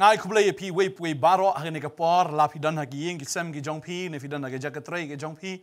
ngay kublai pi we pui baro hagene kapor la pidan hagi ying ki sem ki jong pi ne pidan hagi jakatrei ki jong pi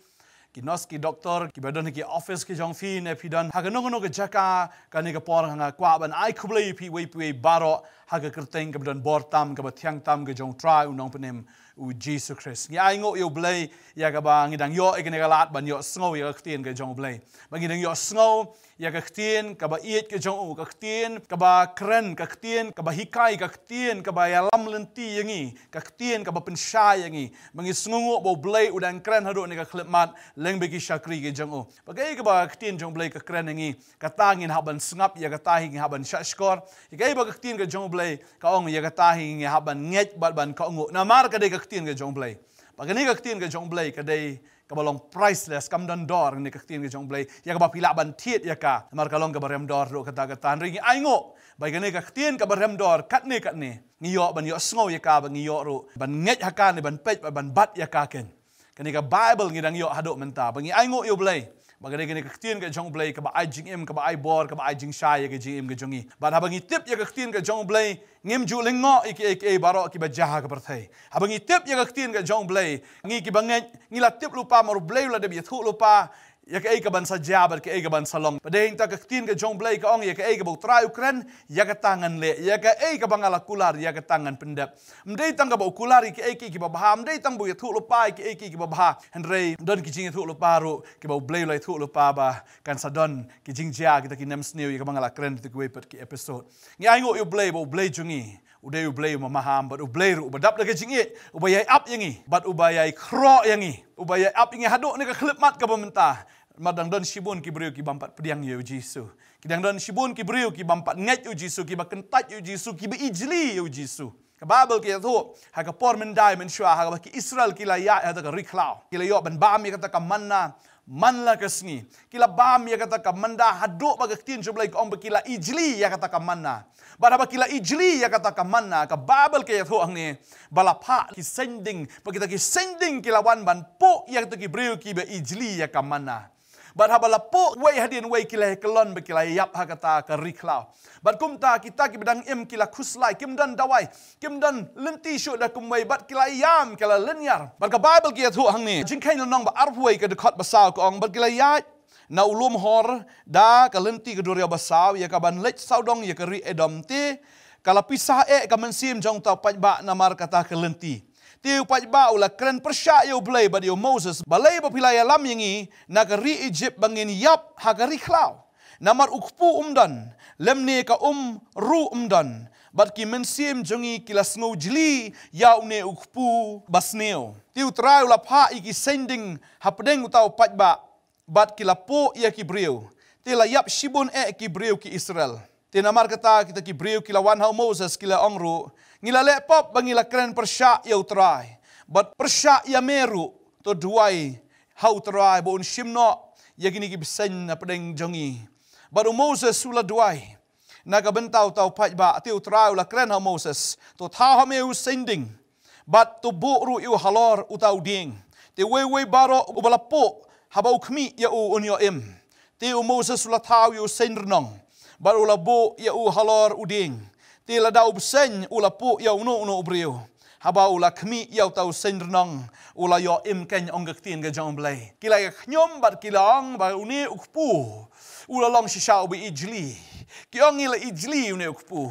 ki nos ki doktor ki badon ki office ki jong pi ne pidan hagano no ke jaka kane kapor hanga kwa ban ai kublai pi we pui baro haga kerteng ke badon bor tam ke bathiang tam ke jong try unong penem u Jesus Christ ngi ai ngo yo blai ya ka ba ngi dang yo e kene galat ban yo sngo ya ktien ke jong blai ba ngi dang yo sngo ya ka ktien ka ba iet ke jong u ka ktien ka ba kren ka ktien ka ba hikai ka ktien ka ba ya lam lenti yangi ka ktien ka ba pensai yangi mangi sngo bo blai u dang kren hado ne ka khlipmat leng be ki shakri ke jong u ba kai ka ba ktien jong blai ka kren yangi ka tangin haban sngap ya ka tahi haban shashkor ya kai ba ka ktien ke jong blai ka ong ya ka tahi haban nget bat ban ka ong na mar ka de ka ktien ke jong blai bagani ka ktien ke jong blai ka dei ka balong priceless kam dan dor ni ka ktien ke jong blai ya ka ba pila ban tiet ya ka mar ka long ka barem dor ro kata katan ringi ai ngo bagani ka ktien ka barem dor kat ni ngi yo ban yo sngo ya ka ban ngi yo ro ban nget ha ka ni ban pej ban bat ya ka ken kani ka bible ngi dang yo hado menta bangi ai ngo yo blai bagani ka ktien ke jong blai ka ba ai jing em ka ba ai bor ka ba ai jing sha ya ke jing em ke jongi ban ha bangi tip ya ka ktien ke jong blai ngim ju lingo iki baro ki ba jaha ka perthai habangi tip ya ka ktien ka jong blai ngi ki banget ngi la tip lupa mar blai la de bi thu lupa ya ka ban sa jabar ka ban salong padeng ta ka ktien ka jong blai ka ong ya ka bo try ukren ya ka tangan le ya ka bangala kular ya ka tangan pendap mdei tang ka bo kular ki ba bah mdei tang bo ya thu lupa ki ba bah henrei don ki jing thu lupa ro ki ba blai la thu lupa ba kan sa don ki jing ja kita ki nam sneu ya ka bangala kren tu ki pat ki episode ngi ai ngo yo blai bo blai jungi udai ublay mamaham but ublay ru badap lagi jingit ubayai up yangi but ubayai kro yangi ubayai up yangi haduk ni ka klip mat ka pementah madang don shibun ki beriu ki bampat pediang yo Jisu kidang don shibun ki beriu ki bampat nget yo Jisu ki bakentat yo Jisu ki beijli yo Jisu ka babel ki thu ha ka por mendai men shwa ha ki Israel ki la ya ha ka riklau ki la yo ban bam ya kata ka manna man la kesni kila bam ya kata ka manda haduk ba ktien joblai ka om kila ijli ya kata ka manna ba kila ijli ya kata ka manna ka babel ke thu ang ni balapha ki sending pa kita ki sending kila wan ban po ya kata ki breu ki be ijli ya ka manna But habala po way hadin way kila kelon be kila yap ha kata ka riklau. But kumta kita ki bedang im kila kuslai kim dan dawai kim dan lenti shu da kumway but kila yam kila linyar. But ka Bible ki thu hang ni jing kain nong ba arway ka dekot basau ko ong but kila ya na ulum hor da ka lenti ka duria basau ya ka ban lech saudong ya ka ri edom ti kala pisah ka mensim jong ta pajba namar kata ka lenti. Tiu pajba ula keren persya yo blay ba yo Moses balay ba pilaya lam yangi nagari Egypt bangin yap hagari klau namar ukpu umdan lemne ka ru umdan bat ki mensim jongi kilas ngojli ya une ukpu basneo tiu trai ula pha iki sending hapdeng utau pajba bat kilapo ya ki breu tila yap shibun ki breu ki Israel tinamar kata kita ki breu kilawan ha Moses kila ongru ngila lepop bangila keren persya ya utrai but persya ya meru to duai ha utrai bon shimno ya gini ki bisen na pedeng jongi but Moses sula duai naga bentau tau pajba ti utrai ula keren ha Moses to tha ha meu sending but to bo ru yu halor utau ding ti we baro ubalapo habau khmi ya u unyo im ti Moses ula tau yu sendrnong but ula bo ya u halor uding Tila dau besen ula pu yau no brio. Haba ula kmi yau tau sendrnong ula yo im ken ong ktien ga jong blai. Kila nyom bat kilang ba uni ukpu. Ula long shisha ubi ijli. Ki ong ila ijli uni ukpu.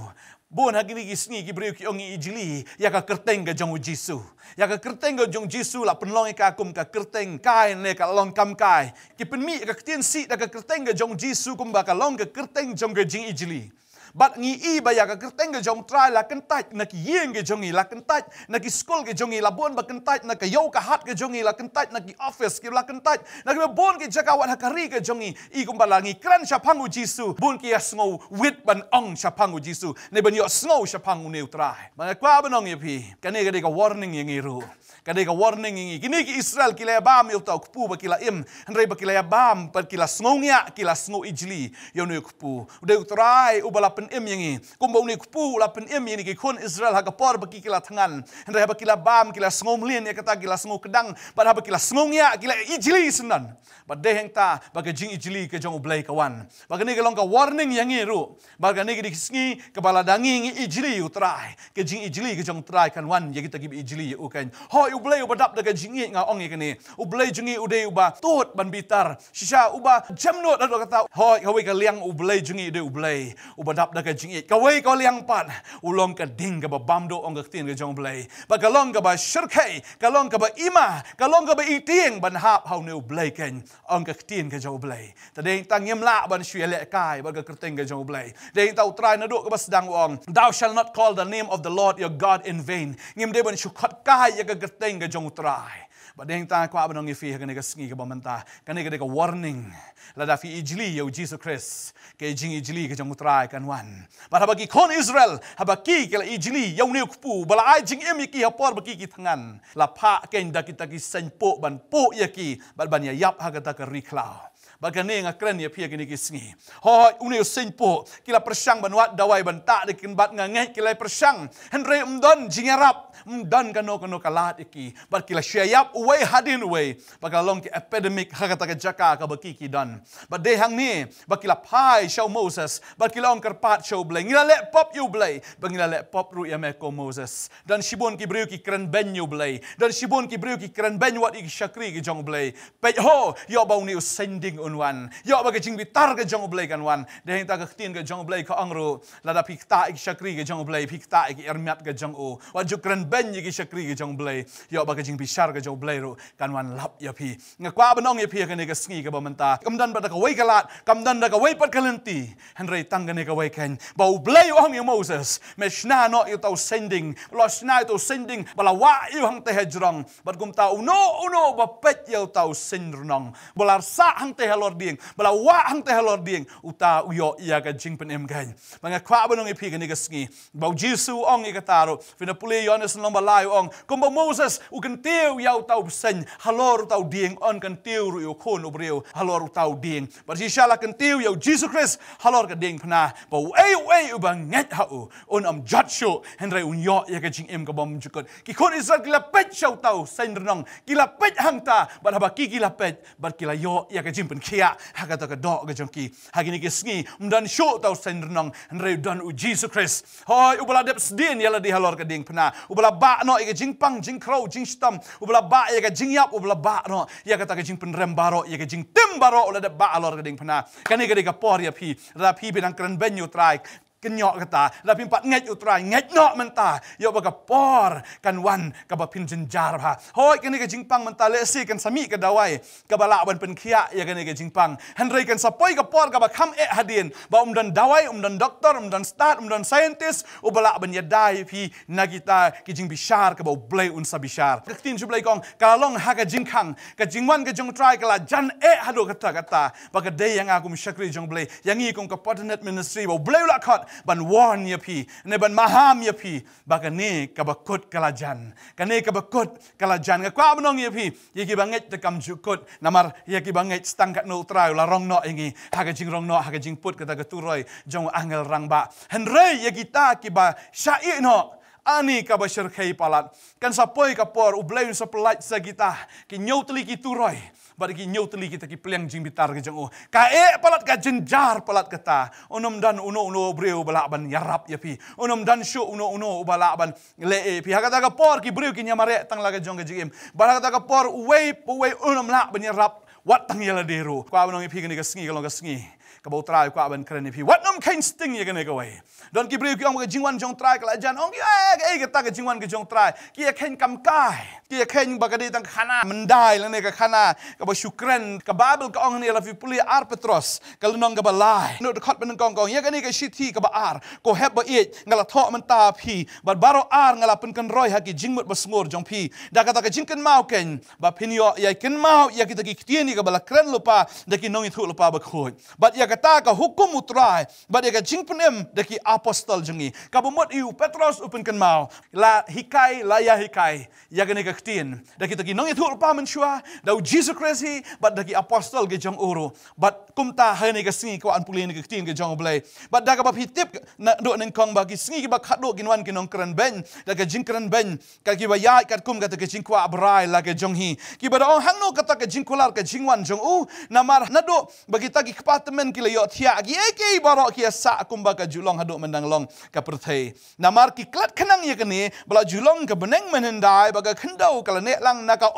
Bon hagini gisni ki brio ki ong ijli ya ka kerteng ga jong Jisu. Ya ka kerteng ga jong Jisu la penlong ka kum ka kerteng kai ne ka long kam kai. Ki penmi ka ktien si da ka kerteng ga jong Jisu kum ba ka long ka kerteng jong ga jing ijli. But ngi I ba ya ka kerteng ge jong try la kentaj na ki yeng ge jongi la kentaj na ki school ge jongi la bon ba kentaj na ka yo ka hat ge jongi la kentaj na ki office ki la kentaj na ki bon ge jaka wat hakari ge jongi I kum ba la ngi kran sha pangu Jisu bon ki asngo wit ban ong sha pangu Jisu ne ban yo sngo sha pangu ne try ba kwa banong ye pi ka ne ge ka warning ye ngi ru Kadai ka warning ingi. Kini ki Israel kila bam yo tau kupu ba kila im. Henry ba kila bam ba kila snongya kila sngo ijli yo no kupu. Udah utrai ubala pen im ingi. Kumba uni kupu la pen im ini ki kon Israel ha ka por ba kila tangan. Henry ba kila bam kila sngo mlien ya kata kila sngo kedang ba ba kila snongya kila ijli senan. Ba deheng ta ba ka jing ijli ke jong ublai kawan. Ba ni ka long ka warning yang ru. Ba ni ki sngi kepala dangi ijli utrai. Ke jing ijli ke jong trai kan wan ya kita gi ijli u kan. Ho ublai ubadap da ka jingi nga ong ikani. Ublai jingi ude uba tot ban bitar. Shisha uba jamnot da kata ho kawe ka liang ublai jingi de ublai. Ubadap da ka jingi. Kawe ka liang pan. Ulong ka ding ka ba bamdo ong ka tin ka jong ublai. Ba ka long ka ba shirkai, ka long ka ba ima, ka long ka ba iting ban hap hau ne ublai kan. Ong ka tin ka jong ublai. Tadeng tang yem la ban shue le kai ba ka kerteng ka jong ublai. Deng tau try na do ka ba sedang ong. Thou shall not call the name of the Lord your God in vain. Ngim de ban shukhat kai ya ka kerteng ka jong try. Badeng ta kwa banong ifi ka ne ka sngi ka ba manta. Ka ne ka warning. Lada fi ijli yo Jesus Christ. Ke jing ijli ka jong try kan wan. Ba habaki kon Israel habaki ke la ijli yo ne kupu bala ai jing em ki hapor baki ki tangan. La pa ken da kita ki sen po ban po ya ki ban ya yap ha ka ta ka riklau. Bagane nga kren ya pia kini kisngi. Ho uni usin po kila persang banwat dawai banta de kin bat nga ngai kila persang. Henry umdon jingarap umdon kano kalat iki. Bat kila syayap uway hadin uway. Bagalong ki epidemic hakata ka jaka ka baki ki don. Bat de hang ni bakila pai show Moses. Bat kila ong kerpat show blay. Ngila le pop you blay. Bangila le pop ru ya meko Moses. Dan shibon ki briu ki kren ben you blay. Dan shibon ki briu ki kren ben wat ik shakri ki jong blay. Pej ho yo bau ni sending unwan yo ba ke jing bitar ke jong blai kan wan de ta ka tin ke jong blai ka angro lada pikta ik shakri ke jong blai pikta ik ermiat ke jong o wa jukran ben ki shakri ke jong blai yo ba ke jing bishar ke jong blai ro kan wan lap ya pi nga kwa banong ya pi ke ne ke sngi ke ba menta kamdan ba ka wai kalat kamdan da ka wai pat kalenti henry tang ne ka wai kan ba blai ong yo Moses me shna no yo tau sending lo shna to sending bala wa yo hang te hejrong bat kum ta uno ba pet yo tau sendrong bolar sa hang te Lord ding bala wa hang te Lord ding uta uyo ia ka jing pen em gan manga kwa banong ipi ka ni ka sngi ba Jesus ong i ka taro fina puli Yohanes no balai ong kumba Moses u kan teu yau tau sen halor tau ding on kan teu ru yo kon obreu halor tau ding ba si shala kan teu yo Jesus Christ halor ka ding pna ba ei u bang nget ha u on am judge show henry un yo ia ka jing em ka bom jukot ki kon Israel kila pet show tau sen renong kila pet hang ta ba ba ki kila pet ba kila yo ia ka jing pen kia hakata ka dog ka jongki hagini ki sngi umdan show tau sen renong henry dan u Jesus Christ hoi ubala dep sdin yala di halor ka ding pna ubala ba no i ka jing pang jing crow jing stam ubala ba ia ka jing yap ubala ba no ia ka jing pen rem baro ia ka jing tim baro ula dep ba halor ka ding pna kani ka por ya pi ra pi binang kren benyu try kenyok kata lapin pat nget utrai nget no menta yo baga por kan wan ka ba pin jenjar ha hoi kini ke jingpang menta le si kan sami ka dawai ka bala ban pen khia ya kini ke jingpang henry kan sapoi ka por ka ba kham e hadin ba dan dawai dan doktor dan start dan scientist u bala ban ya dai pi nagita ki jing bishar ka ba blai un sa bishar ka tin ju blai kong ka long ha ka jingkhang ka jingwan ka jong try ka la jan e hado kata ba ka day yang aku msyakri jong blai yang i kong ka partner ministry ba blai la khat ban warn ya pi ne ban maham ya pi bakane kabakut kalajan kane kabakut kalajan kwa banong ya pi yaki banget tekam jukut namar yaki banget stangkat no trai la rong no ingi haga jing rong no haga jing put kata keturoi jong angel rang ba henry yaki ta ki ba syai no ani ka ba syirkai palat kan sapoi ka por ublai sa pelat sa kita ki nyotli ki turoi bar ki nyotli kita ki pleng jing bitar ke jong o ka e palat ka jenjar palat kata onom dan uno breu bala ban yarap ya pi onom dan shu uno bala ban le e pi hakata ka por ki breu ki nyamare tang la ka jong ke jim bar hakata ka por we onom la ban yarap wat tang yala deru kwa banong pi ka sngi ka long ka sngi ka bo trai kwa ban kren pi wat nom kain sting ye ka ne ka wai don ki breu ki ong ka jingwan jong trai ka la jan ong e ka ta ka jingwan ka jong trai ki ya ken kam kai ki ya ken bagadi tang khana mendai la ne ka khana ka ba syukran ka babel ka ong ne la fi puli ar petros ka lunong ka ba lai no de khat ban kong ya ka ni ka shiti ka ba ar ko heb ba it ngala tho man ta pi ba baro ar ngala pen kan roi ha ki jingmut ba smor jong pi da ka ta ka jingken mau ken ba pinyo ya ken mau ya kita ki tieni ka ba la kren lupa da ki nong i thu lupa ba khoi ba ya ka kata ka hukum utrai ba dia ka jingpenem daki apostol jengi ka bomot iu Petros upen kan mau la hikai la ya hikai ya gane ka ktin daki taki nong itu pa menshua dau Jesus Christ ba daki apostol ke jong uru ba kumta hane ka singi ko an pulin ka ktin ke jong blai ba da ka ba hitip na do nen kong ba ki singi ba khado kinwan kinong kran ben da ka jingkran ben ka ki ba ya kat kum ka ka jingkwa abrai la ke jong hi ki ba ong hangno kata ka jingkular ka jingwan jong u namar nado bagi tagi department ki layot thia gi eke barok ki sa kumba ka julong hado mendang long ka perthei namar ki klat khanang ye kani bala julong ka beneng menhendai baga khendau kala ne lang naka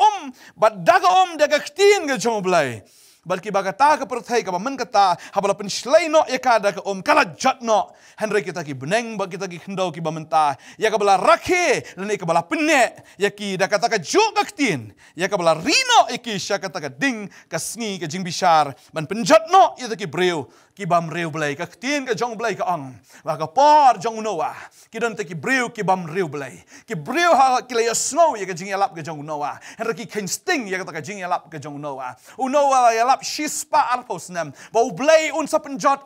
bad daga daga ktin ga jong blai balki baga ta ka perthei ka man kata habala pen slai no ya ka daga kala jat no henry kita ki beneng bagi kita ki khendau ki bamenta ya ka bala rakhe lene ka bala penne ya ki da kata ka jo ka ktin ya ka bala rino iki sya kata ka ding ka sngi ka jing bishar ban penjat no ya ki breu ki bam reu blai ka ktin ka jong blai ka ong wa ka por jong noa ki don te ki breu ki bam reu blai ki breu ha ki le snow ya ka jing yalap ka jong noa henry ki ken sting ya kata ka jing yalap ka jong noa unoa ya lap shispa arpos nam ba blai un sa penjat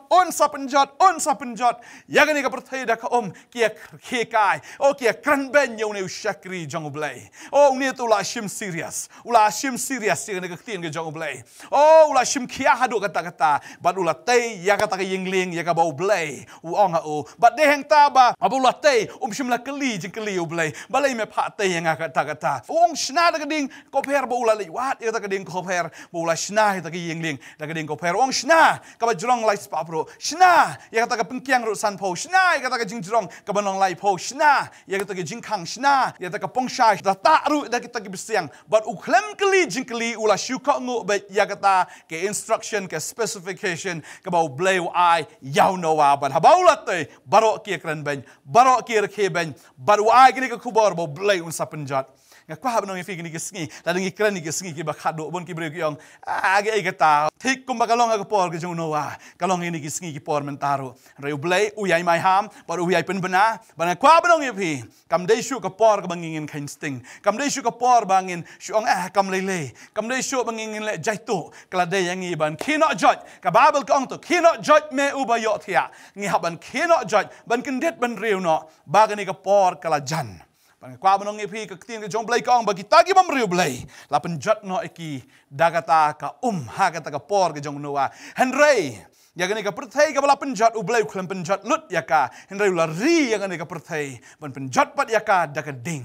ya gani ka perthai da ka ki ke kai o ki kran ben yo ne shakri jong blai o ne tu la shim serious ya gani ka ktin ka jong blai o la shim kia hadu kata ba ula tei ya kata ka yingling ya ka bau blai u ong o but de heng ta ba abula te shim la kali jing kali u blai balai me pha te yang kata ong shna da ding ko pher ba ula li wat ya ta ding ko pher ba ula shna ta ka yingling da ding ko pher ong shna ka ba jrong lai spa pro shna ya kata ka pengkiang ru san po shna ya kata ka jing jrong ka banong lai po shna ya kata ka jing khang shna ya ta ka pongsha da ta ru da kita ki bisiang but u klem kali jing kali ula shu ka ngo ba ya kata ke instruction ke specification ka ba blai ai yau no wa ban habaulat te barok ki kran ben barok ki rkhe ben baru ai kini ka khubor bo blai un sa penjat nga kwa habnong ifi kini kisngi la ding ikran ni kisngi ki ba khado bon ki breu ki ong age ai kata thik kum ba kalong ka por ke jong no wa kalong ini kisngi ki por mentaro reu blai u yai mai ham baru yai pen bena ban kwa habnong ifi kam dei shu ka por ka bangin khain sting kam dei shu ka por bangin shu ong kam lele kam dei shu bangin le jaito kala dei yang i ban cannot judge ka bible ka ong to cannot judge me u ba yo thia ngi haban cannot judge ban kendet ban reu no ba ka ni ka por kala jan kwa banong ipi ka ktin ka jong blai ka ong bagi tagi bam reu blai la penjat no iki dagata ka ha kata ka por ka jong noa henry ya gani ka perthai ka bala penjat u blai khlam penjat lut ya ka henry la ri ya gani ka perthai ban penjat pat ya ka da ka ding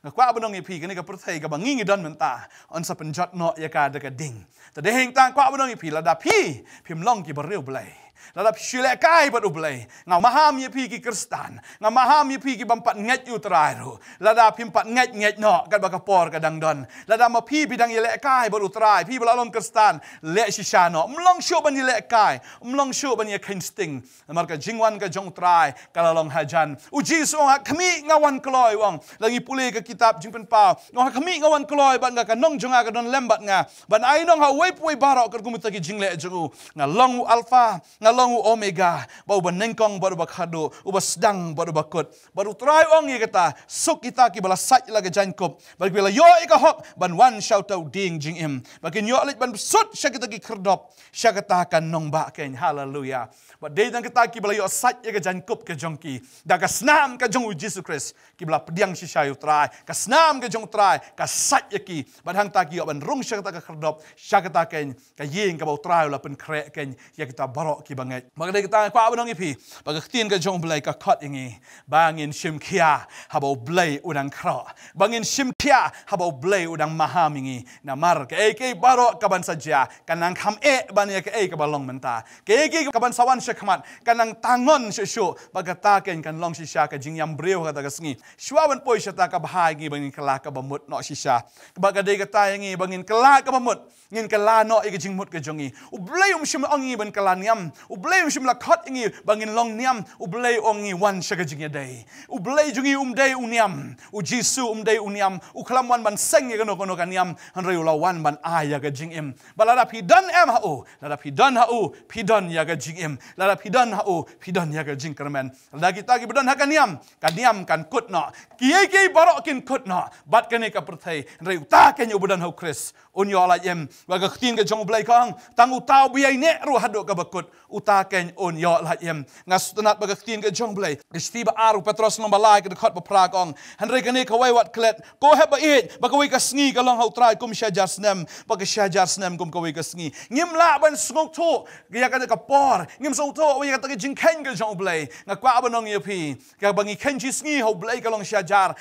kwa banong ipi ka ni ka perthai ka bangingi dan menta on sa penjat no ya ka da ka ding ta de heng tang kwa banong ipi la da phim long ki ba reu blai lalap shile kai pat ublai ngau maham ye pi ki kristan ngau maham ye pi ki bampat nget yu trairu lada pimpat nget no kat baka por kadang don lada ma pi bidang ye le kai bat utrai pi balalon kristan le shisha no mlong shu ban ye le kai mlong shu ban ye kinsting marka jingwan ka jong trai kalalong hajan uji so kami ngawan kloi wong lagi pule ka kitab jingpen pau no kami ngawan kloi ban ka nong jonga ka don lembat nga ban ai nong ha wei pui barok ka kumita ki jingle jongu ngalong alfa ngalong omega bau benengkong baru bakhado uba sedang baru bakut baru try ong ye kata suk kita ki bala sat lagi jankop bagi bila yo ika hok ban wan shout out ding jing im bagi yo lit ban sut sya kita ki kerdop sya kata kan nong ba ken haleluya ba de dan kita ki bala yo sat ye ka jankop ke jongki da ka snam ka jong Jesus Christ ki bala pediang si syayu try ka snam ka jong try ka sat ye ki ban hang ta ki yo ban rung sya kata ka kerdop sya kata ken ka yeng ka bau try la pen krek ken ya kita barok ki bangai maka kita kwa abang ipi bagi tin ka jong blai ka khot ingi bangin shim kia habau blai udang kro bangin shim kia habau blai udang mahamingi namar ke barok ka ban saja kanang kham ban ya ke ka balong menta ke ka ban sawan syakmat kanang tangon syu bagata ken kan long shisha ka jingyam breu kata ka sngi shwaban poi syata ka bahai ngi bangin kala ka bamut no shisha bagade ka ngi bangin kala ka bamut ngin kala no i ka jingmut ka jongi u blai shim ongi ban kala niam ublay shim la khat ingi bangin long niam ublay ongi wan shaga jingya day ublay jungi day uniam u jisu day uniam u klam wan ban seng ye kono kan niam han reu la wan ban aya ga jingim balada pidan em ha o lada pidan ha o pidan ya ga jingim lada pidan ha o pidan ya ga jingkermen lada kita ki bedan ha kan niam kan kut no kiye barok kin kut no bat kane ka perthai reu ta ken yo bedan ha Chris on yo la yem wa ga ktin ga jong blay kang tangu tau biai ne ru hado ka bakut utaken on yo la yem ngasunat baga tin ke jong blai sti ba aru Petros no balai ke khot ba pra kong hanre ke ne ka wai wat klet ko he ba it ba ka wai ka sngi ka long hau trai kum sha jar snem ba ka sha jar snem kum ka wai ka sngi ngim la ban sngok tho ya ka ka por ngim song tho ya ka jing ken ke jong blai nga kwa ba nong ye pi ka bangi ken chi sngi hau blai ka long sha jar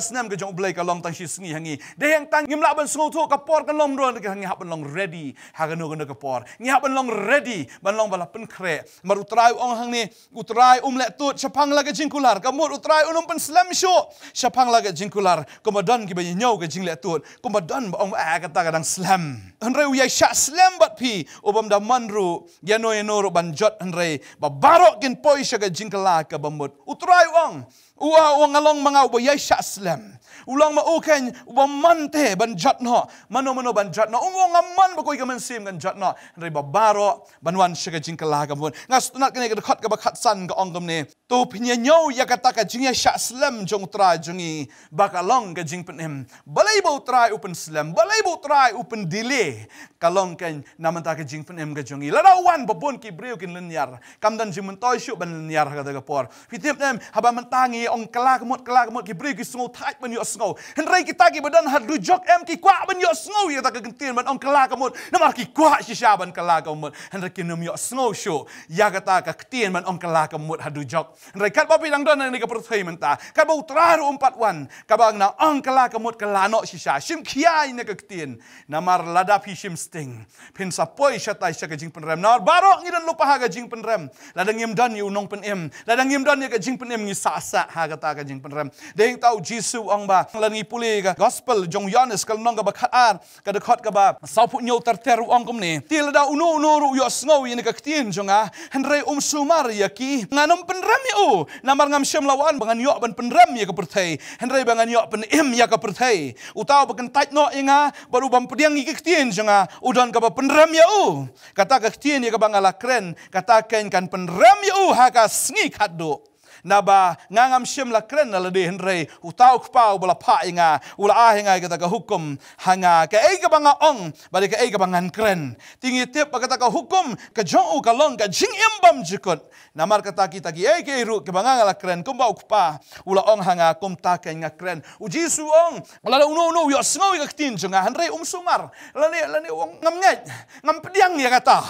snem ke jong blai ka long tang chi sngi hangi de yang tang ngim la ban sngok tho ka por ka long ron ka hangi hap ban long ready ha ga no ka por ngi hap ban long ready ban long bala pen kre mar utrai ong hang ni utrai le tut sapang laga jingkular kamut utrai unum pen slam show sapang laga jingkular komadan ki ba nyau ke jing le tut komadan ba ong a kata kadang slam hanre uyai sha slam bat pi obam da manru yano ro banjot hanre ba barok kin poi sha ga jingkala ka bamut utrai ong ong along manga uyai sha slam ulang ma oken ubamante banjat no mano banjat no ong man ba koi ka man sim kan jat no hanre ba baro banwan sha ga jingkala ka bamut ngas tunat kene ka khat ka ba khat san ka ong ne to pinya nyau ya kata ka jingya sha slam jong tra jungi bakalong ka jing penem balai bo try open slam balai bo try open delay kalong kan namanta ka jing penem ka jungi larawan babon ki breu kin linyar kamdan jimun toy shu ban linyar ka da por fitip nem haba mentangi ong kala kemut ki breu ki sngo thai ban yo sngo henrai kita ki badan hadu jok em ki kwa ban yo sngo ya ta ka gentin ban ong kala kemut namar ki kwa shisha ban kala kemut henrai ki num yo sngo shu ya kata ka ktien ban ong kala kemut hadu jok rekat bapi dang don ni ka perthai menta ka bau trar 41 ka bang na ang kala kamut kala no shisha shim khiai ne ka ktien namar lada pi shim sting pin sapoi shatai sha ka jing penrem nar barok ni dan lupa ha ka jing penrem ladang yim dan yu nong pen em ladang yim dan ka jing pen em ni sa sa ha ka ta ka jing penrem deng tau jisu ang ba langi puli ka gospel jong Yohanes kal nong ka ba khaan ka de khot ka ba sau pu nyau tar ter ong kom ni til da uno ru yo sngo ni ka ktien jonga henrei sumar ya ki nganom penrem u namar ngam syam lawan bangan yo ban penrem ya ka perthai henrei bangan yo pen em ya ka perthai utau bakan tait no inga baru bam pediang ki ktien jonga udan ka ba penrem ya u kata ka ktien ya ka bangala kren kata kan penrem ya u ha ka sngi khaddo naba ngangam syam la kren la de henrei utau kpau bala pa inga ula a hinga kata ka hukum hanga ka ei ka banga ong bali ka ei ka bangan kren tingi tip kata ka hukum ka jong u ka long ka jing embam jikot namar kata kita ki ei ke ru ka banga la kren kum ba ukpa ula ong hanga kum ta ka nga kren uji su ong la uno yo sngo ka tin jonga henrei sumar lani ong ngam ngai ngam pediang ya kata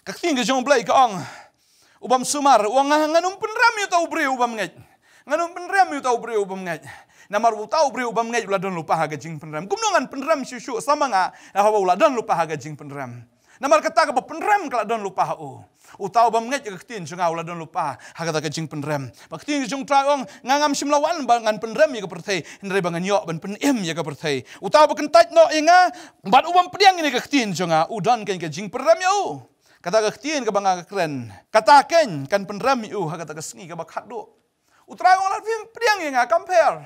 ka tin ka jong blai ka ong ubam sumar uang nganum penram yu tau bre ubam ngai nganum penram yu tau bre ubam ngai namar tau bre ubam ngai ulah don lupa haga jing penram kumnongan penram syusyu sama nga hawa ulah don lupa haga jing penram namar kata ka penram kala don lupa u utau bam ngai ka tin junga ulah don lupa haga ta jing penram bakti jung traong ngangam simlawan bangan penram ya ka perthai ndre bangan yo ban pen em ya ka perthai utau bakan tait no inga bat ubam pediang ni ka tin junga udan kan ka jing penram yu kata ka ktien ka banga kren kata ken kan penram u ha kata ka sngi ka bakhat do utrai ong la phim priang nga compare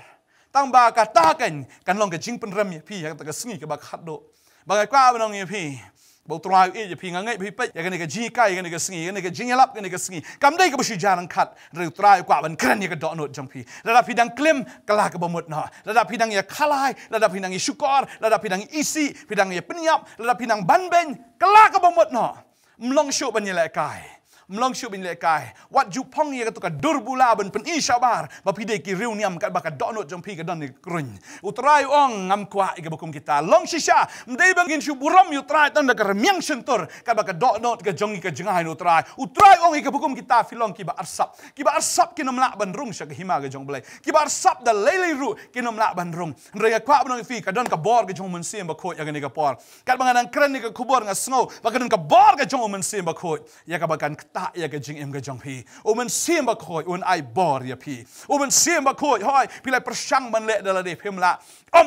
tang ba kata ken kan long ka jing penram pi ha kata ka sngi ka bakhat do bangai kwa banong ye pi bo trai e pi ngai pi pe ya kan ka ji kai kan ka sngi kan ka jing lap kan ka sngi kam dai ka bu jarang khat re utrai kwa ban kren ye ka do no jang pi la pi dang klem kala ka bomut na la pi dang ye khalai la pi dang ye syukor la pi dang isi pi dang ye penyap la pi dang ban ben kala ka bomut na mlong syuk ban yelek kai mlong syuk bin lekai wat jupong ye ka durbula ban pen isyabar ba pide ki riu niam kat ba ka donot jong pi ka don ni krun utrai ong ngam kwa ike bakum kita long shisha mdei bangin shu buram utrai tan da ka remyang sentur kat ba ka donot ka jong ka jengai utrai ong ike bakum kita filong ki ba arsap ki namla ban rung sha ka hima ka jong blai ki ba arsap da lele ru ki namla ban rung ndre kwa ban fi ka don ka bor ka jong mun sim ba khot ya ka ni ka por kat bangan kren ni ka kubor nga sngo ba ka don ka bor ka jong mun sim ba khot ya ka ba kan ya ka jing em ka jong pi men sim ba khoi un ai bor ya pi men sim ba khoi hoi pilai persang man le dala de phimla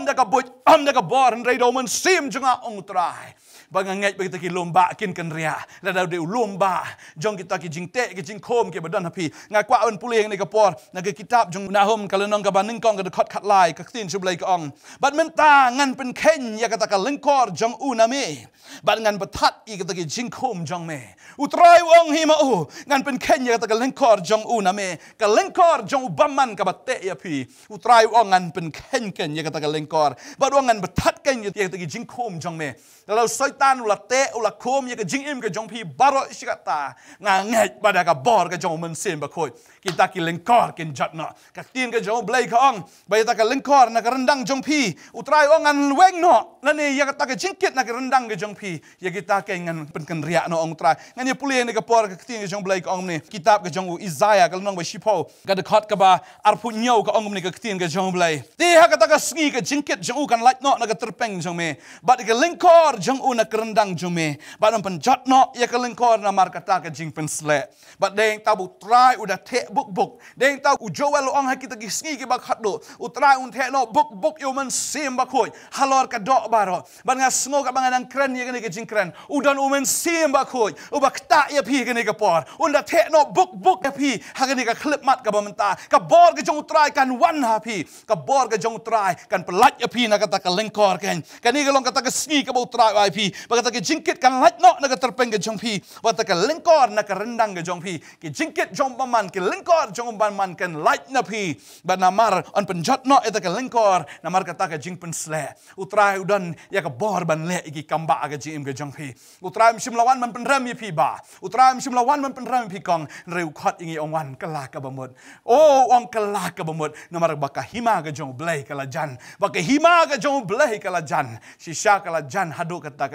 da ka boj da ka bor ndai do men sim junga ong trai bangangai kita ki lomba kin kan ria la da de lomba jong kita ki jing te ki jing khom ki badan hapi nga kwa un puleng ni ka por na ka kitab jong na hom kalenong ka baning kong ka khot khat lai ka tin sublai ka ong bat men ta ngan pen khen ya ka ta ka lengkor jong u na me bat ngan bathat i ka ta ki jing khom jong me utrai wong hi ma u ngan pen khen ya ka ta ka lengkor jong u na me ka lengkor jong baman ka batte ya pi utrai wong ngan pen khen ken ya ka ta ka lengkor bat wong ngan bathat ken ya ka ta ki jing khom jong me la soi tan ulah te ulah kom ya ke jing im ke jong pi baro sikata ngangai pada ka bor ke jong men sen ba khoi kita ki lengkor kin jatna ka tin ke jong blai ka ong ba ta ka lengkor na ka rendang jong pi utrai ong an weng no la ne ya ta ka jingkit na ka rendang ke jong pi ya kita ke ngan pen kan ria no ong trai ngan ya puli ne ka por ka tin ke jong blai ka ong ne kitab ke jong Isaiah ka nong ba shipo ka de khot ka ba arpu nyau ka ong ne ka tin ke jong blai ti ha ka ta ka sngi ka jingkit jong kan lait no na ka terpeng jong me ba de ka lengkor jong na ka rendang jong me ba nam pen jat no ya ka lengkor na mar ka ta ka jing pen sle ba deng ta bu trai udah te buk deng ta u joel ong ha kita ki sngi ki ba khat do u trai un te no buk yo man sim ba khoi halor ka do baro ban nga sngo ka bangan kren ya ke jing kren u don u men sim ba khoi u ba ta ya pi ke ne ka por un da te no buk ya pi ha ke ne ka klip mat ka ba menta ka bor ke jong trai kan wan ha pi ka bor ke jong trai kan pelat ya pi na ka ta ka lengkor ken ka ni ka long ka ta ka sngi ka bu trai ai pi ba ka ta ke jingkit kan lat no na ka terpeng ke jong pi ba ta ka lengkor na ka rendang ke jong pi ki jingkit jong ba man ki lengkor jong ban man kan light na pi ba namar on penjat no eta ka lengkor namar kata ka jing pen sle utrai udan ya ka bor ban le iki kamba ka jim ke jong pi utrai msim lawan man pen ram ya pi ba utrai msim lawan man pen ram pi kong reu khat ingi ong wan kala ka bamut ong kala ka bamut namar ba ka hima ka jong blai kala jan ba ka hima ka jong blai kala jan shisha kala jan hadu kata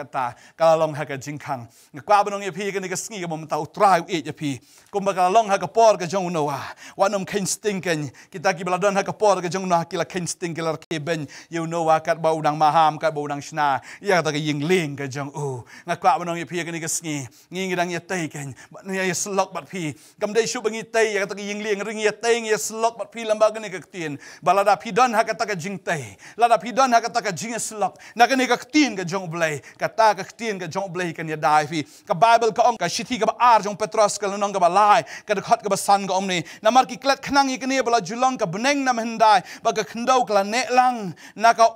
kala long ha ka jing khang kwa banong ya pi ka ni ka sngi ka bam ta utrai e ya pi kum ba kala long ha ka por ka jong no wanum ken stinken kita ki baladon ha ka por ka jong no kila ken stinken lar ke ben you know wa kat ba udang maham kat ba udang shna ya ta ka ying ling ka jong ngakwa banong ye pi ka ni ka sngi ngi dang ye tai ken ya ye slok bat pi kam dei shu bangi tai ya ta ka ying ling ring ye tai ye slok bat pi lamba ka ni ka tin balada pi don ha ka ta ka jing tai lada pi don ha ka ta ka jing slok na ka ni ka tin ka jong blai ka ta ka tin ka jong blai kan ya dai pi ka bible ka ong ka shithi ka ba ar jong petros ka nong ka ba lai ka de khat ka ba san ka om ni namar ki klat khnang ikni bala julong ka beneng nam hendai ba ka khendau kla ne lang na ka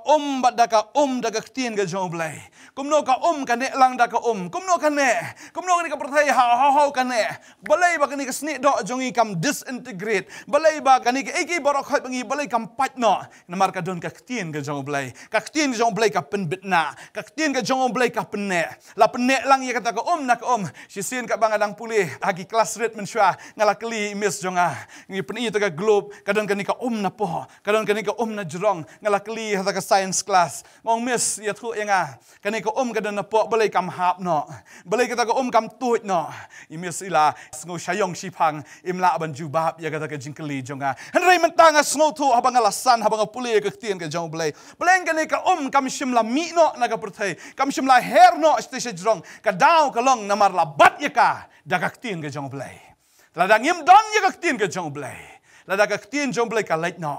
ba da ka da ka tin ka jong blai kumno ka ka ne lang da ka kumno ka ne kumno ni ka perthai ha ka ne balai ba ka ni ka sni do jong i kam disintegrate balai ba ka ni ka eki borok khoi bangi balai kam pat no namar ka don ka tin ka jong blai ka tin ka jong blai ka pen bitna ka tin ka jong blai ka pen ne la pen ne lang ye kata ka na ka si sin ka bangadang pulih hagi kelas red mensyua ngala keli mis jonga ngi peni ta ka globe kadon ka ni ka na po kadon ka ni ka na jrong ngala keli ta ka science class ngong mis ya thu enga ka ni ka kadon na po balai kam hap no balai ka ta ka kam tuit no i mis ila sngo shayong shipang imla ban jubab ya kata ka jingkeli jonga henrei mentanga sngo thu habang alasan habang pulih ka tien ka jong balai balai ka ni ka kam shimla mi no na ka perthai kam shimla her no stage jrong ka daw ka long namar la bat ya ka da ka tien ka jong balai la ngim don ya ka tien ka jong blai la da ka tien jong blai ka lait no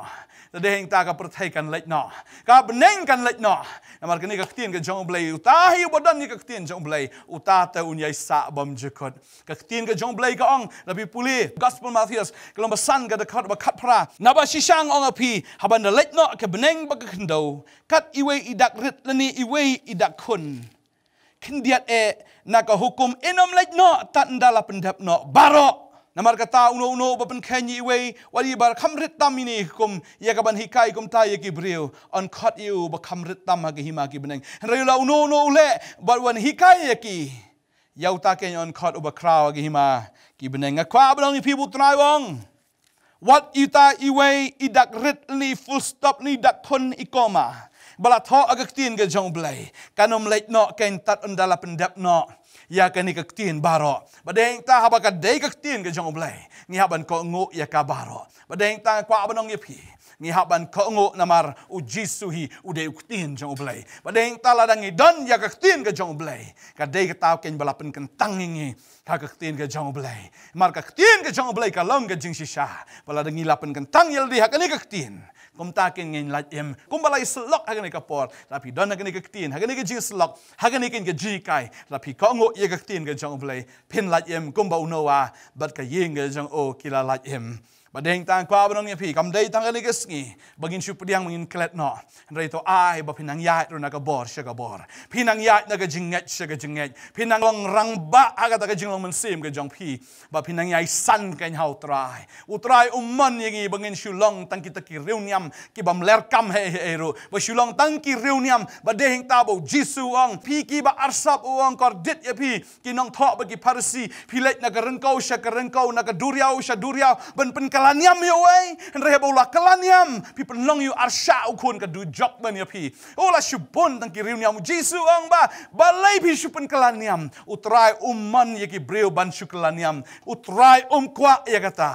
la de heng ta ka perthai kan lait no ka beneng kan lait no namar ka ni ka tien ka jong blai uta hi bodan ni ka tien jong blai uta ta unyai sa bam jekot ka tien ka jong blai ka ong la bi puli gospel Matthias kelom basan ka da khat ba khat pra na ba shisang ong api haban da lait no ka beneng ba ka khndo kat iwe idak rit lani iwe idak kun kindiat na ka hukum inom lait no tan dala pendap no baro namar kata uno bapen khanyi we wali bar khamrit tamini kum ya kaban hikai kum ta ye kibriu on khot you ba khamrit tam ha hima ki beneng reula uno le bar wan hikai ye ki yau ta ken on khot uba kraw gi hima ki beneng kwa blong pi bu trai wong what ita iwe idak rit li full stop ni dak kon ikoma bala tho agak tin ge jong blai kanom leit no ken tat undala pendap no ya ka ni ka tin baro badeng ta haba ka dei ka tin ka jong blai ngi haban ko ngo ya ka baro badeng ta kwa banong ye pi ngi haban ko ngo namar u jisuhi u de tin jong blai badeng ta la dang i don ya ka tin ka jong blai ka dei ka ta ken balapen kan tangingi ka tin ka jong blai mar ka tin ka jong blai ka long ka jing shisha bala dang i lapen kan tang yel di ha ka ni ka tin kum takin ngin lat em kum balai slok hagani ka por tapi don hagani ka tin hagani ka ji slok hagani kin ka ji kai tapi ko ngo ye ka tin ka jong blai pin lat em kum ba unowa bat ka yeng ka jong o kila lat em Badeng tang kwa banong ya pi kam dei tang ani kesngi bangin shu pediang bangin klet no rei to ai ba pinang yat ro na ka bor sha ka bor pinang yat na ka jinget sha ka jinget pinang long rang ba aga ta ka jinglong man sim ka jong pi ba pinang yai san kan hau trai utrai umman yangi bangin shu long tang kita ki reuniam ki bam ler kam he ro ba shu long tang ki reuniam ba dehing ta bo jisu ang pi ki ba arsap uang kor dit ya pi ki nong tho ba ki parsi pi let na ka rengkau sha ka rengkau na ka duriau sha duriau ben pen kalaniam yo ai re bola kalaniam pi penlong yu arsha ukun ka du job ban ya pi ola shubon tang ki reuniam jisu ang ba balai pi shupen kalaniam utrai umman ye ki breu ban shu kalaniam utrai kwa ya kata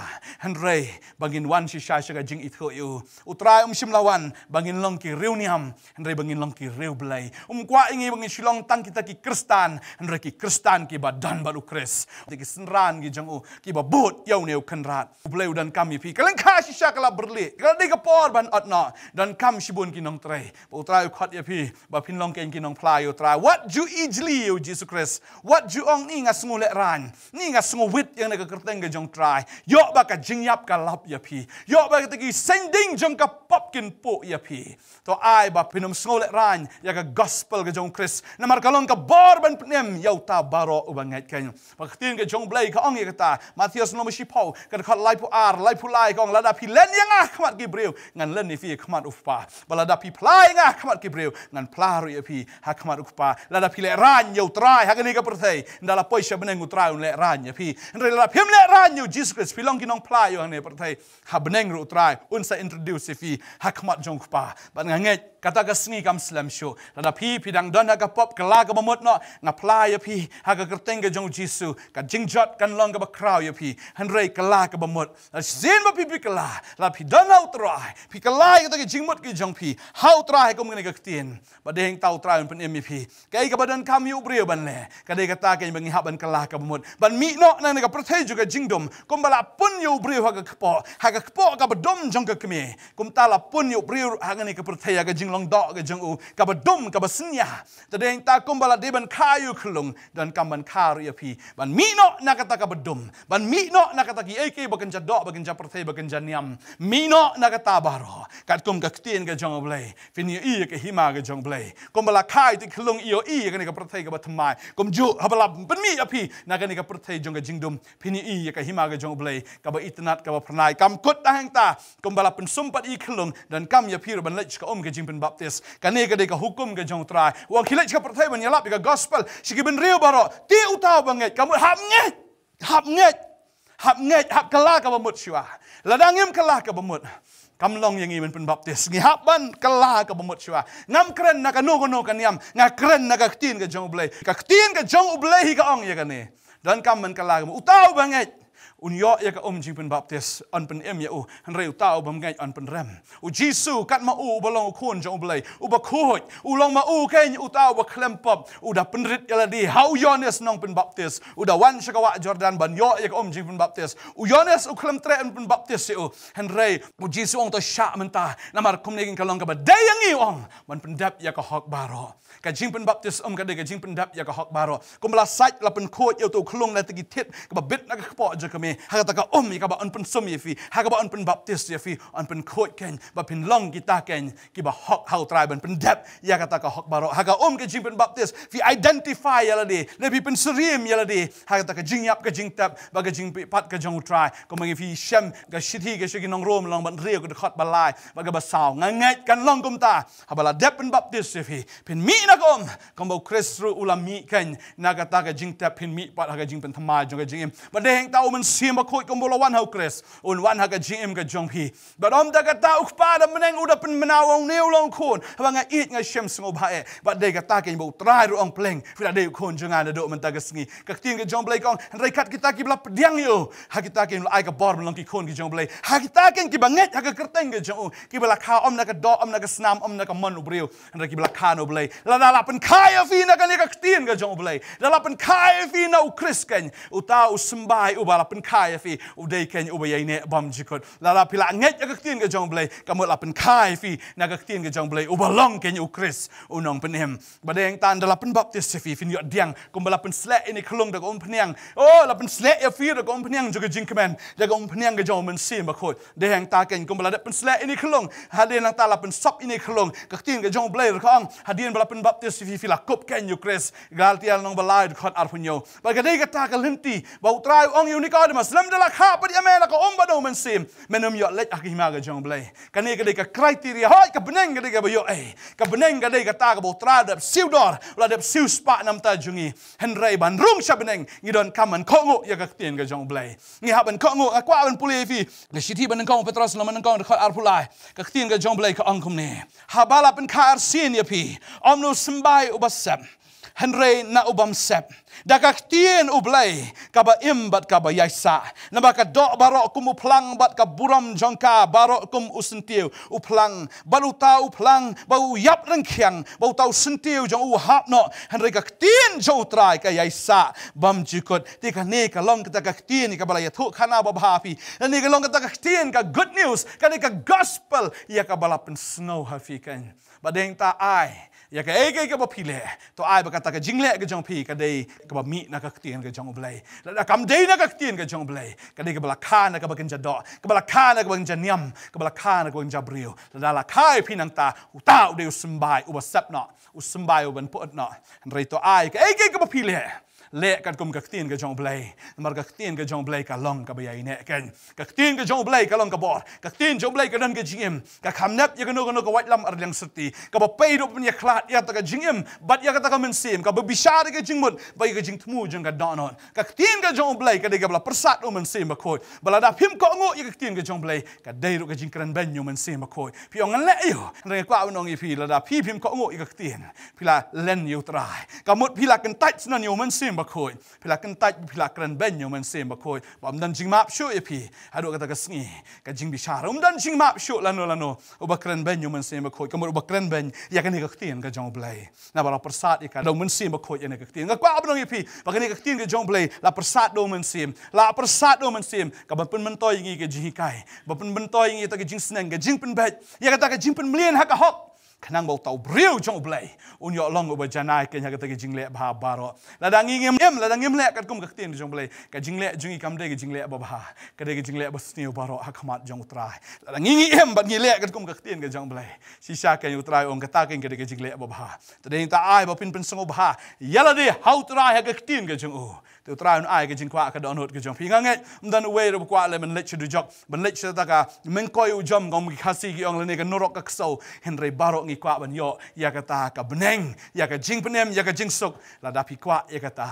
re bangin wan shi sha sha ka jing itho yu utrai shimlawan bangin long ki reuniam re bangin long ki reu blai kwa ingi bangin shilong tang kita ki kristan re ki kristan ki badan balu kris ki senran ki jong ki ba bot yau neu kanrat bleu dan kami pi kalen kha shisha kala berli kala de kapor ban atna dan kam shibun ki nong trai utrai khat ya pi ba pin long ken ki nong plai utrai what ju ijli you Jesus Christ what ju ong ni nga sngu le ran ni nga sngu wit yang na ka kerteng ke jong trai yo ba ka jingyap ka lap ya pi yo ba ka ki sending jong ka popkin po ya pi to ai ba pinum sngu le ran ya ka gospel ke jong Christ na mar kalong ka bor ban pnem yau ta baro ubangat ken ba tin ke jong blai ka ong ya ta Matius no shi pau ka khat lai pu ar lai pu lai kong lada pi len yang ah khamat ki breu ngan len ni fi khamat upa balada pi plai nga khamat ki breu ngan plaru ya pi ha khamat upa lada pi le ran yo trai ha ni ka perthei ndala poisha beneng utrai le ran ya pi ndre la phim le ran yo Jesus Christ pi long ki nong plai yo ne perthei ha beneng ru trai un sa introduce fi ha khamat jong pa ban nganget kata ka sngi kam slam show lada pi pidang don ha ka pop kala ka bamot no nga plai ya pi ha ka kerteng ke jong Jesus ka jingjot kan long ka ba crowd ya pi handrei kala ka bamot sin ba pi kala la pi don au trai pi kala ka jingmot ki jong pi hau trai ko ngene ka tien ba deng tau trai pen em pi kai ka badan kam yu breu ban le ka de ka ta ke bangi ha ban kala ka bamot ban mi no na ka prthei juga jingdom kom bala pun yu breu ha ka kpo ka badom jong ka kme kom ta la pun yu breu ha ngene ka prthei ka jinglong do ka jong u ka badom ka basnya ta deng ta kom bala de ban khayu khlung dan kam ban kharu ya pi ban mi no na ka ta ka badom ban mi no na ka ta ki ek bagan do bagan perthei bagan niam mino na ka tabaro kat kum ka tien ka jong blai fini i ka hima ka jong blai kom bala khai ti khlung io i ka ni ka perthei ka bathmai kom ju habala ban mi api na ka ni ka perthei jong ka jingdum fini i ka hima ka jong blai ka ba itnat ka ba pranai kam kut ta hang ta kom bala pen sumpat i khlung dan kam ya pir ban lech ka ka jing pen baptis ka ne ka de ka hukum ka jong trai wang khilech ka perthei ban yalap ka gospel sigi ben riu baro ti utau banget kamu hap nget hap kala ka bamut shua ladangim kala ka bamut kam long yang iman pen baptis ngi hap ban kala ka bamut shua ngam kren na ka no kaniam nga kren na ka tin ka jong blai hi ka ong ya ka ne dan kam man kala ka utau banget unyo ya ka jing pen baptis an pen em ya hanrei utau bam ngai an pen rem jisu kat ma balong khon jong blai ba khoj long ma ken utau ba klempop da penrit ya di how yones nong pen baptis da wan shakawa jordan ban yo ya ka jing pen baptis yones klem tre an pen baptis ya hanrei jisu ong to sha menta namar kum negin kalong ka ba dayangi ong man pen dap ya ka hok baro ka jing pen baptis ka de ka jing pen dap ya ka hok baro kum la sait la pen khoj ya to khlong na tigi tit ka ba bit na ka po ja ka haka ka ka ba on pen sum ye fi haka ba on pen baptist ye fi on pen khot ken ba pen long kita ken ki ba hok hau trai ban pen dep ya kata ka hok baro haka ke jing pen baptist fi identify ya ladi lebi pen serim ya ladi haka ka jing yap ka jing tap ba ka jing pat ka jong trai ko mangi fi shem ka shithi ka shigi nong rom long ban rio ka khot balai ba ka ba saw ngangat kan long kum ta habala dep pen baptist ye fi pen mi na kom ba kristru ulam mi ken na kata ka jing tap pen mi pat haka jing pen thamai jong ka jing ba deheng tau men sim ba khoi kom bola wan hau kres un wan ha ka jim ka jong pi ba dom da ka ta ukpa da meneng uda pen menawong neu long khon ba nga it nga shem sngo ba e ba de ka ta ke bo trai ru ong pleng fi da de khon jonga da do men ta ka sngi ka tin ka jong blai kong rai kat kita ki bla pdiang yo ha kita ke ai ka bor long ki khon ki jong blai ha kita ke ki banget ha ka kerteng ka jong ki bla kha om na ka do om na ka snam om na ka mon ubreu rai ki bla kha no blai la pen khai fi na ka ni ka tin ka jong blai la pen khai fi na u kris ken uta u sembai u bala เป็นค่ายฟีอุดเคนอุบยัยเนบอมจิกดลาพิลาเงยก็เตียนกับจงเบลก็หมดลาเป็นค่ายฟีนักเตียนกับจงเบลอุบลองเคนอุคริสอุนองเป็นเอ็มบัดเองตานดลาเป็นบัพติสฟีฟินยอดเดียงกุมบลาเป็นสเลอินิคลงดกอมพเนียงโอ้ลาเป็นสเลเอฟีดกอมพเนียงจุกจิงคแมนดกอมพเนียงกับจงมันซีมาโคดเดงตาเคนกุมบลาเป็นสเลอินิคลงฮาเดนตาลาเป็นซับอินิคลงก็เตียนกับจงเบลข้องฮาเดียนบลาเป็นบัพติสฟีฟิลากบเคนอุคริสกาลเตียนองบลายดคอดอาร์พุนโยบัดก็ได้กตากลินตีบ่าวตรายองยูนิกอดมาสลัมเดลาคาปดิอเมลก็อมบดมันซีมเมนมยอดเล็กอากิมากับจงเบลกันนี่ก็ได้กับคริทีเรียห้อยกับเน่งก็ได้กับบ่าวกับเน่งก็ได้กับตากับบ่าวตราดับซิวดอร์และดับซิวสปะน้ำตาจุงีเฮนไรบันรุ่งชับเน่งยี่ดอนคำมันข้องอยากเตียนกับจงเบลยี่ฮับมันข้องกว่ามันปุเลฟีกชิที่มันข้องเปตรัสแล้วมันข้องคออาร์พุลายกับเตียนกับจงเบลกับอังคุมเน่ฮับบาลาเป็นคาร์ซีนยาพีอมนุสมบายอุบัสเซมฮันเรนาอุบัมเซบดักเตียนอุบเลยกับอิมบัดกับยายสะนบักดอกบารอกุมอุพลังบัดกับบุรมจงกาบารอกุมอุสนเตียวอุพลังบารุตาอุพลังบาอุยับรังเขียงบาอุตาอุสนเตียวจงอุฮับเนาะฮันเรกับเตียนจงอุตรายกับยายสะบัมจิกดที่กันนี่กับลองกับเตียนกับบาลายทุขานาบาพีและนี่กับลองกับเตียนกับ good news กันนี่กับ gospel อยากกับบาลาเป็น snow ฮาฟีกันบัดเองตาไออยากเอกกับพิเลตัวไอ้บักตากจิงเล่กับจงพีก็ได้กับมีนักเตียนกับจงเบลแล้วคำเดียนักเตียนกับจงเบลก็ได้กับลักข้านักบักจะดอกกับลักข้านักบักจะเนียมกับลักข้านักบักจะเบรียวแล้วลักข้าพี่นังตาอุตาอุเดียวสบายอุบเซบเนาะอุสบายอุบันปวดเนาะไรตัวไอ้ก็เอกกับพิเลเละกันกุมกับเตียนกับจงเบลมันกับเตียนกับจงเบลกับลองกับใหญ่เนี่ยกันกับเตียนกับจงเบลกับลองกับบอดกับเตียนจงเบลกับดันกับจิงเอ็มกับคำนับยังกันโนกับวัดลำอารยังสติกับไปดูเป็นยาคลาดยาตะกับจิงเอ็มบัดยาตะกับมันเสียมกับบิชาร์กับจิงมุดไปกับจิงทมูจงกับดอนอนกับเตียนกับจงเบลกับได้กับละประสาทมันเสียมมาโคยบลาดาพิมก็งอกับเตียนกับจงเบลกับได้รู้กับจิงกรันเบนอยู่มันเสียมมาโคยพี่องงั้นแหละอยู่เรื่องกว่าวันน้องอีพี่ลาดาพี่พิมก็งอกับเตียนพี่ลาเล่นอยู่ตรายกับมุดพี่ลากันตัดสนันอยู่มันเสียมมาโคยพี่ลากันตัดพิลากรันเบนอยู่มันเสียมบะโคยบอมดันจิงมาบช่วยพี่ฮาดูกันตะกสงีกันจิงบิชาร์ดันจิงมาบช่วยลาโนอุบกรันเบนอยู่มันเสียมบะโคยก็มุดอุบกรันเบนอยากกันนี่ก็เตียนกับจงเบลน่าบาราประสาทอีกการดูมันเสียมบะโคยอย่างนี้ก็เตียนก็กว่าน้องพี่บางทีก็เตียนกับจงเบลลาประสาทดูมันเสียมลาประสาทดูมันเสียมกับบันเป็นมันต่อยอย่างนี้กับจิงไก่บันเป็นมันต่อยอย่างนี้ตะกับจิงสนังกับจิงเป็นเบ็ดอยากกันตะกับจิงเป็นเมียนฮักกะฮอกขนังบอกเต่าเบรียวจงเบลอุนยอลองอุบจานายกันยังกตะกิจิงเละบาบารอละดังงี้เงียมละดังเงียมเละกันกุมกับเตียนจงเบลกันจิงเละจุงอีคำเดกิจิงเละบาบากันเดกิจิงเละบัสเนียวบารอฮักขมัดจงอุตรายละดังงี้เงียมบัดงี้เละกันกุมกับเตียนกันจงเบลชิชากันอุตรายองกตากันกันเดกิจิงเละบาบาแต่เดินตาไอ้บ่เป็นสงบหายาละดีเฮาตรายฮักเตียนกันจงอูตัวตรายมันไอ้กันจิงกว่ากันดอนหดกันจงพี่งั้นมันดันเวรบกว่าเลยมันเล็กชุดจอกมันเล็กชุดตากามันคอยอุจมกองมีคาซีกิองเลยเนี่ยกันนรกกักโซเห็นไรบารองี้กว่าบันโยอยากตากับเน่งอยากจิงพเนมอยากจิงสุกระดับพิกว่าอยากตา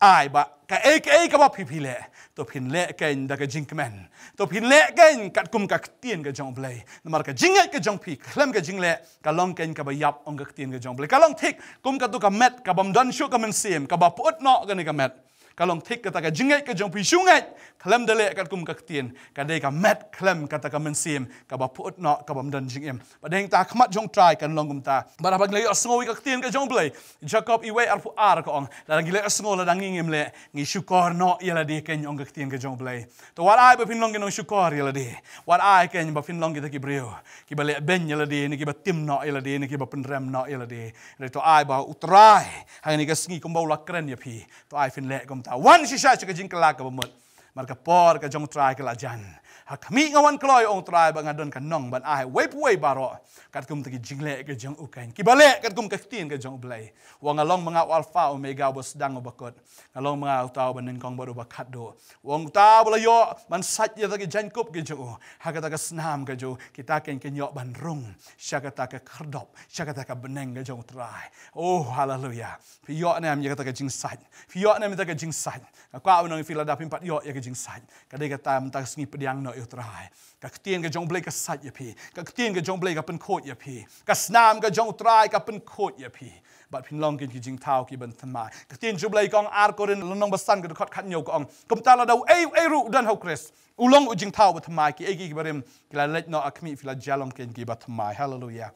ไอ้บะกับเอกกับว่าพี่เละตัวพินเละกันดักจิงกแมนตัวพินเละกันกัดกุมกับเตียนกับจงเบลนมากับจิงเอกกับจงพีเคลมกับจิงเละกับลองกันกับยับองกับเตียนกับจงเบลกับลองทิกกุมกับตัวกับเม็ดกับบอมดันชูกับมันเสียมกับปวดเนาะกันในกับเม็ดkalau tik kata ka jingai ka jong pi sungai klam dele ka kum ka tien ka dei ka met klam kata ka mensim ka ba put no ka bam dan jingem ba deng ta khmat jong try kan long kum ta ba ba nglei asngoi ka tien ka jong blai jacob iwe arfu ar ka ong la nglei asngol la ngim le ngi shukor no yala de ken ong ka tien ka jong blai to war ai ba fin long ken ong shukor yala de war ai ken ba fin long ki ta ki breu ki ba le ben yala de ni ki ba tim no yala de ni ki ba pen rem no yala de re to ai ba utrai ha ni ka sngi kum ba la kren ya pi to ai fin le kum wan shisha chaka jing kelak kabamut marka por ka jong try kelajan hakmi ngawan kloy ong try ba ngadon kan nong ban ai wei puai baro kat kum tagi jingle ka jong ukain kibale kat kum ka tin ka jong blai wang along mga alpha omega bos dang obakot along mga utaw banen kong baru bakat do wang ta bula yo man sat ya tagi jankup ka jong hakata ka snam ka jo kita ken yo ban rung syakata ka kardop syakata ka beneng ka jong try oh hallelujah pi yo nam ya kata ka jing sat pi yo nam ta ka jing sat ka au nang filada pimpat yo ya ka jing sat ka de ka tam ta sngi pediang no yo try ka ktien ka jong blai ka sat ya pi ka ktien ka jong blai ka pen khot ya pi ka snam ka jong try ka pen khot ya piบัดพินลองกินจริงเท้ากี่บันทันมากระเทียนจุบเลยกองอาร์กอรินลน้องบัสซันก็ขัดขันโยกองกุมตาเราเอ้รู้ดันเฮาคริสอุลงอุจิงเท้าบัทมายกี่เอกี่บริมกี่ละเล็กเนาะอัคมีฟิลาเจลองกินกี่บัทมายฮาเลลูยา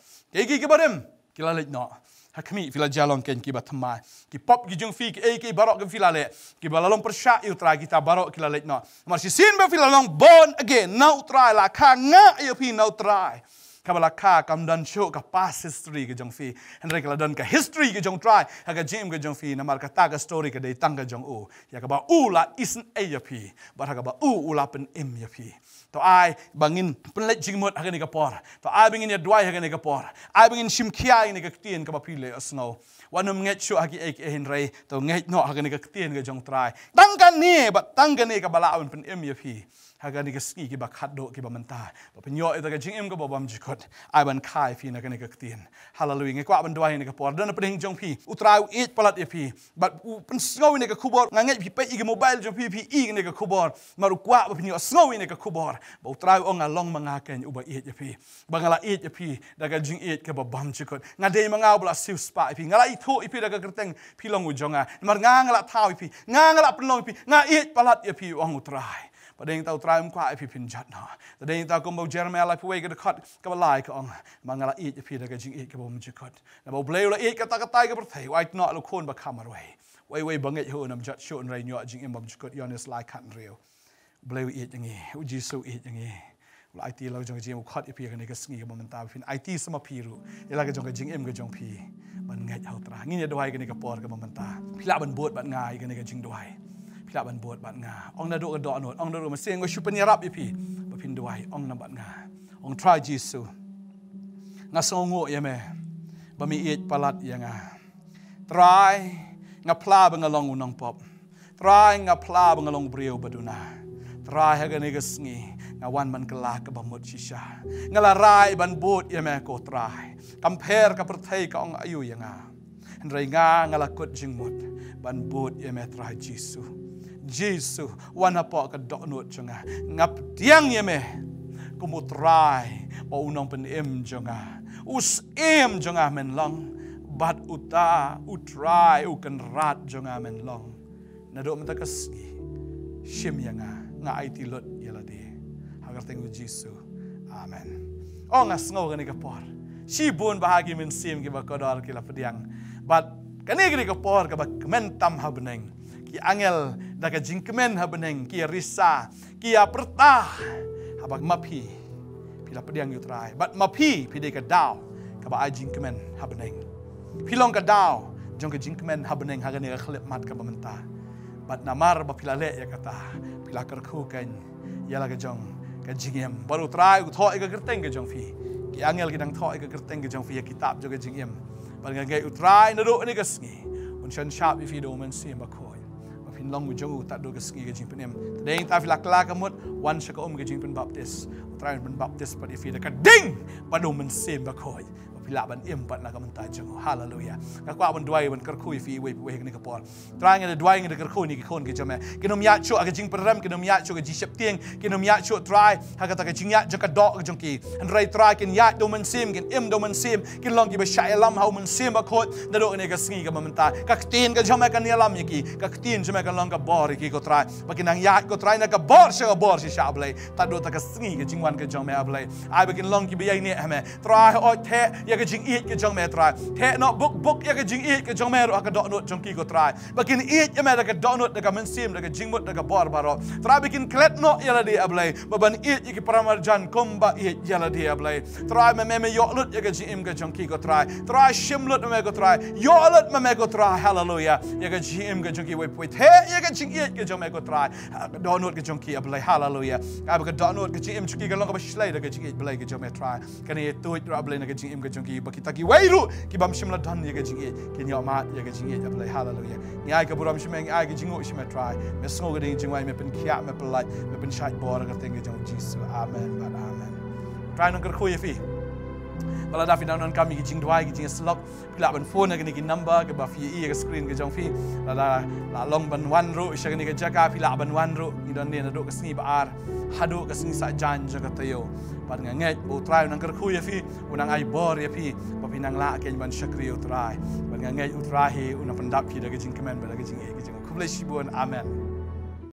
กี่บริมกี่ละเล็กเนาะ hakmi fila jalon ken ki batmai ki pop ki jung fi ki barok ki fila le ki balalong persya utra kita barok ki la le no mar si sin ba fila long born again now try la kha nga yo pi now try kabala kha kam dan show ka past history ke jong fi henry kala dan ka history ke jong try ha ka jim ke jong fi na mar ka ta ka story ke dei tang ka jong u ya ka ba u la isn a ya pi ba ka ba u la pen em ya pi to ai bangin penlet jingmot ha ni ka por to ai bangin ya dwai ha ni ka por ai bangin shim kia ni ka tien ka ba pi le snow wanum nget shu ha ki ek henry to nget no ha ni ka tien ke jong try tang ka ni ba tang ka ni ka bala un pen em ya pi haga ni ski ki ba khaddo ki ba manta ba penyo ita ka jingim ka ba bam jikot ai ban khai fi na ka ni ka tien hallelujah nge kwa ban dwai ni ka por dan peding jong pi utrau it palat e pi ba pen snow ni ka kubor ngange pi pe i mobile jong pi i ni ka kubor maru kwa ba penyo snow ni ka kubor ba utrau ong along manga ken uba it e pi ba ngala it e pi da ka jing it ka ba bam jikot ngade manga bla siu spa e pi ngala i tho e pi da ka kerteng pi long u jonga mar ngala thau e pi ngala penlong pi nga it palat e pi ong utrai Padeng tau try kwa ipi pinjat na. Padeng tau kumbo Jeremiah la puwe ka kat ka balai ka ong mangala eat ipi da ka jing eat ka bom jikot. Na bo bleu la eat ka tai ka perthai wai not lo khon ba kamar wai. Wai banget ho nam jat shot rai nyo jing im bom jikot yonis lai kat reu. Bleu eat yang u jisu eat yang la IT la jong jing khat ipi ka ne ka sngi ka bom ta fin IT sama piru. Ila ka jong ka jing im ka jong pi. Ban ngai hau tra. Ngi ne dwai ka ne ka por ka bom ta. Pila ban bot ban ngai ka ne ka jing dwai. Pila ban buat bat nga ong na do ka do anot ong na do maseng go shupen yarap ipi ba pinduai ong na bat nga ong try jisu nga songo yeme ba mi it palat ya nga try nga pla ba nga long unong pop try nga pla ba nga long brio baduna try ha ga ne ga sngi nga wan man kala ka ba mot shisha nga la rai ban bot yeme ko try compare ka perthai ka ong ayu ya nga ndrai nga la kot jingmot ban bot yeme try jisu Jesu wana po ka donut jonga ngap tiang yeme kumutrai o unong pen em jonga us em jonga men long bat uta utrai u kan rat jonga men long na do mata kaski shim yanga nga IT lot yala de hagar tengu Jesu amen o nga sngo gani ka por si bun bahagi men sim ki ba kodor ki la pediang bat kani gani ka por ka ba mentam habneng ki angel daga jingkemen habeneng ki risa ki perta habak mapi pila pediang yutrai but mapi pide ka daw ka ba jingkemen habeneng pilong ka daw jong ka jingkemen habeneng hagane ka khlep mat ka bamenta but namar ba pila le ya kata pila kerkhu kan yala ka jong ka jingem baru trai u thoi ka kerteng ka jong fi ki angel ki dang thoi ka kerteng ka jong fi kitab jo ka jingem ba ngai utrai na do ni ka sngi un shan sharp if you do men sim ba ko in long with Joe tak do keski ke jing penem tadeng ta filak la kamut wan sha ka ke jing pen baptis try pen baptis pa ifi da ka ding pa do men sem ba khoi pila ban em pat na ka men ta jong hallelujah ka kwa ban dwai ban kar khui fi we ni ka por try nge dwai nge kar khui ni ki khon ke jame ke nom ya chu ka jing peram ke nom ya chu ka ji shep tieng ke nom ya chu try ha ka ta ka jing ya ja ka do ka jong ki an rai try ken ya do men sem ken em do men sem ken long ki ba sha lam how men sem ba khoi da do ne ka sngi ka men ta ka tin ka jame ka ni lam ki ka tin jame ka long ka bor ki ko try bakin ang ya ko try na ka bor si sha blai ta do ta ka sngi ke jingwan ke jong me ablai ai bakin long ki bi ni hame try o the ya ka jing eat ke jong me try the no book ya ka jing eat ke jong me ro ka do no jong ki ko try bakin eat ya me da ka do no da ka men sim da ka jingmut da ka bor baro try bakin klet no ya la di ablai baban eat ki paramarjan komba eat ya la di ablai try me yo lut ya ka jing ke jong ki ko try shim lut me ko try yo lut me ko try hallelujah ya ka jing ke jong ki we the ya ka jing eat ke jong me ko try do no ke jong ki ablai hallelujah ka ba ka do no ke jing ki ka long ka ba shlai da ka jing eat blai ke jong me try kan ye tu ra ablai na ka jing ke jong ki ba kita ki wairu ki bam shim la dan ya ka jing eat ke nyo ma ya ka jing eat ablai hallelujah ni ai ka buram shim ai ka jing o shim try me sngo ga ding jing wai me pen kia me pelai me pen shai bor ka teng ke jong Jesus amen but amen try no ka khu ye fi bala da fi nan kami ki jing dwai ki jing slok pila ban phone ga ni ki number ke ba fi e ka screen ke jong fi la long ban wan ru sha ni ka jaga pila ban wan ru ni don ne na do ka sngi ba ar hadu ka sngi sa jan jaga tayo par nga ngai bo try nang kar khu ye fi unang ai bor ye fi ba pinang la ke ban shakri utrai par nga ngai utrai unang pandap fi da ka jing kemen ba da ka jing e ka jing ku bless you amen